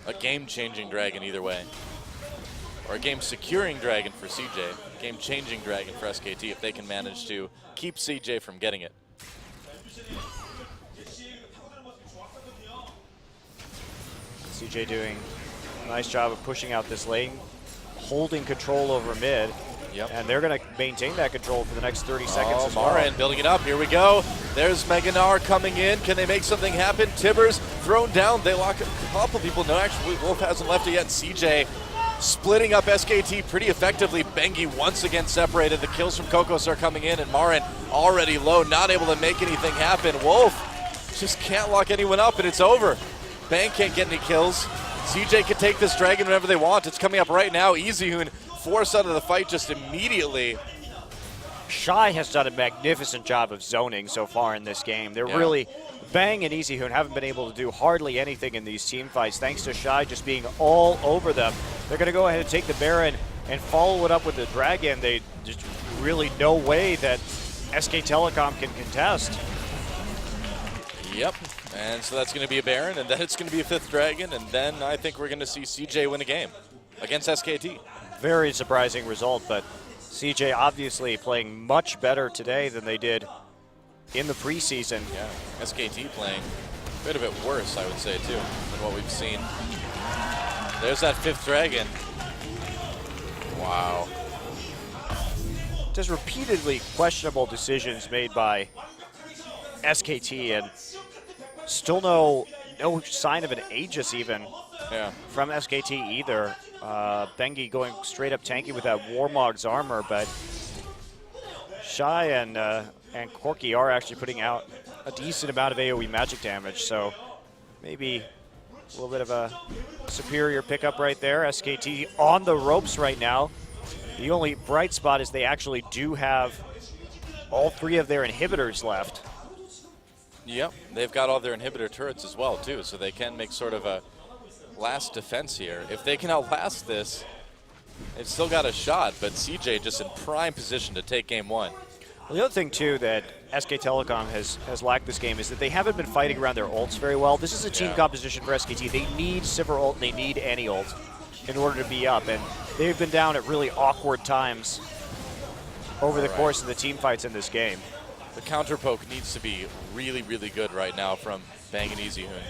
a game-changing dragon either way. Or a game-securing dragon for CJ. Game-changing dragon for SKT if they can manage to keep CJ from getting it. CJ doing a nice job of pushing out this lane, holding control over mid. Yep. And they're going to maintain that control for the next 30 seconds as well. Marin building it up. Here we go. There's Mega Gnar coming in. Can they make something happen? Tibbers thrown down. They lock a couple people. No, actually, Wolf hasn't left it yet. CJ splitting up SKT pretty effectively. Bengi once again separated. The kills from Kokos are coming in, and Marin already low, not able to make anything happen. Wolf just can't lock anyone up, and it's over. Bang can't get any kills. CJ can take this dragon whenever they want. It's coming up right now. EasyHoon forced out of the fight just immediately. Shy has done a magnificent job of zoning so far in this game. They're really, Bang and EasyHoon haven't been able to do hardly anything in these team fights thanks to Shy just being all over them. They're going to go ahead and take the Baron and follow it up with the Dragon. They just really no way that SK Telecom can contest. Yep, and so that's going to be a Baron, and then it's going to be a 5th Dragon, and then I think we're going to see CJ win a game against SKT. Very surprising result, but CJ obviously playing much better today than they did in the preseason. Yeah, SKT playing a bit of it worse, I would say, too, than what we've seen. There's that 5th Dragon. Wow. Just repeatedly questionable decisions made by SKT, and still no sign of an Aegis even from SKT either. Bengi going straight up tanky with that Warmog's armor, but Shy and Corky are actually putting out a decent amount of AoE magic damage, so maybe a little bit of a superior pickup right there. SKT on the ropes right now. The only bright spot is they actually do have all 3 of their inhibitors left. Yep, they've got all their inhibitor turrets as well, too, so they can make sort of a last defense here. If they can outlast this, they've still got a shot, but CJ just in prime position to take game 1. Well, the other thing, too, that SK Telecom has lacked this game is that they haven't been fighting around their ults very well. This is a team composition for SKT. They need Sivir ult and they need any ult in order to be up, and they've been down at really awkward times over the course of the team fights in this game. The counter poke needs to be really, really good right now from Bang and Easy Hoon.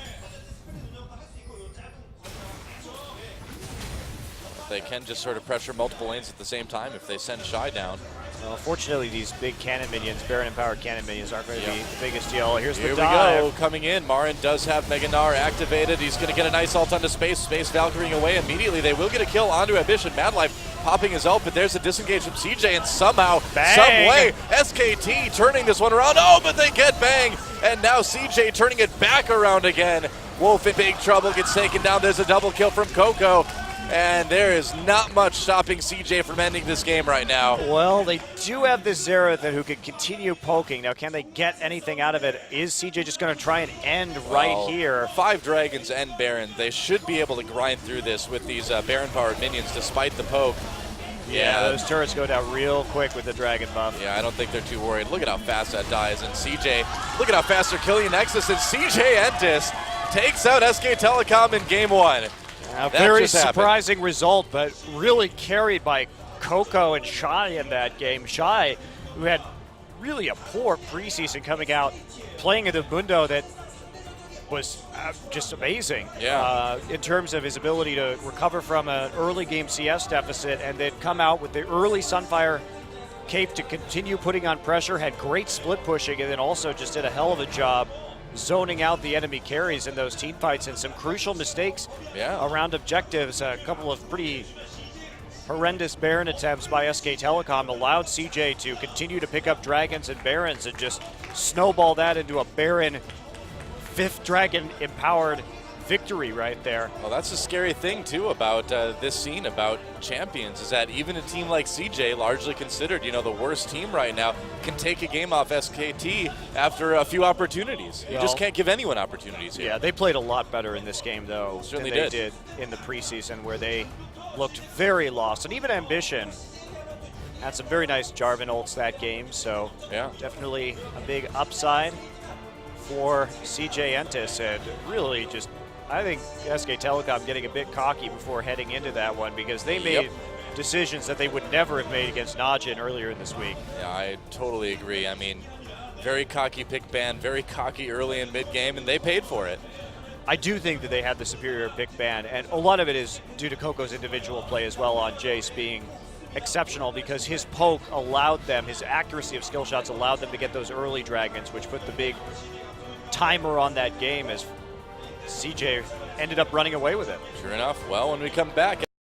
They can just sort of pressure multiple lanes at the same time if they send Shy down. Well, fortunately, these big cannon minions, Baron-empowered cannon minions, aren't going to be the biggest deal. Here's Here the we dive. go, coming in. Marin does have Mega Gnar activated. He's going to get a nice ult onto Space. Space Valkyrieing away immediately. They will get a kill onto Ambition. Mad Life popping his ult, but there's a disengage from CJ, and somehow, Bang. some way, SKT turning this one around. Oh, but they get Bang, and now CJ turning it back around again. Wolf in big trouble, gets taken down. There's a double kill from Coco. And there is not much stopping CJ from ending this game right now. Well, they do have this Xerath who can continue poking. Now, can they get anything out of it? Is CJ just going to try and end right here? 5 Dragons and Baron. They should be able to grind through this with these Baron-powered minions despite the poke. Yeah, those turrets go down real quick with the Dragon buff. Yeah, I don't think they're too worried. Look at how fast that dies. And CJ, look at how fast they're killing Nexus. And CJ Entis takes out SK Telecom in game 1. A very surprising result, but really carried by Coco and Shy in that game. Shy, who had really a poor preseason coming out, playing in the Mundo that was just amazing in terms of his ability to recover from an early game CS deficit and then come out with the early Sunfire cape to continue putting on pressure, had great split pushing, and then also just did a hell of a job zoning out the enemy carries in those team fights, and some crucial mistakes around objectives. A couple of pretty horrendous Baron attempts by SK Telecom allowed CJ to continue to pick up Dragons and Barons and just snowball that into a Baron 5th Dragon empowered victory right there. Well, that's a scary thing too about this scene, about champions, is that even a team like CJ, largely considered, you know, the worst team right now, can take a game off SKT after a few opportunities. You just can't give anyone opportunities here. Yeah, they played a lot better in this game though than Certainly they did in the preseason, where they looked very lost. And even Ambition had some very nice Jarvan ults that game, so definitely a big upside for CJ Entis, and really just, I think SK Telecom getting a bit cocky before heading into that one, because they made decisions that they would never have made against Najin earlier in this week. Yeah, I totally agree. I mean, very cocky pick ban, very cocky early and mid game, and they paid for it. I do think that they had the superior pick ban, and a lot of it is due to Coco's individual play as well on Jace being exceptional, because his poke allowed them, his accuracy of skill shots allowed them to get those early Dragons, which put the big timer on that game as CJ ended up running away with it. Sure enough. Well, when we come back,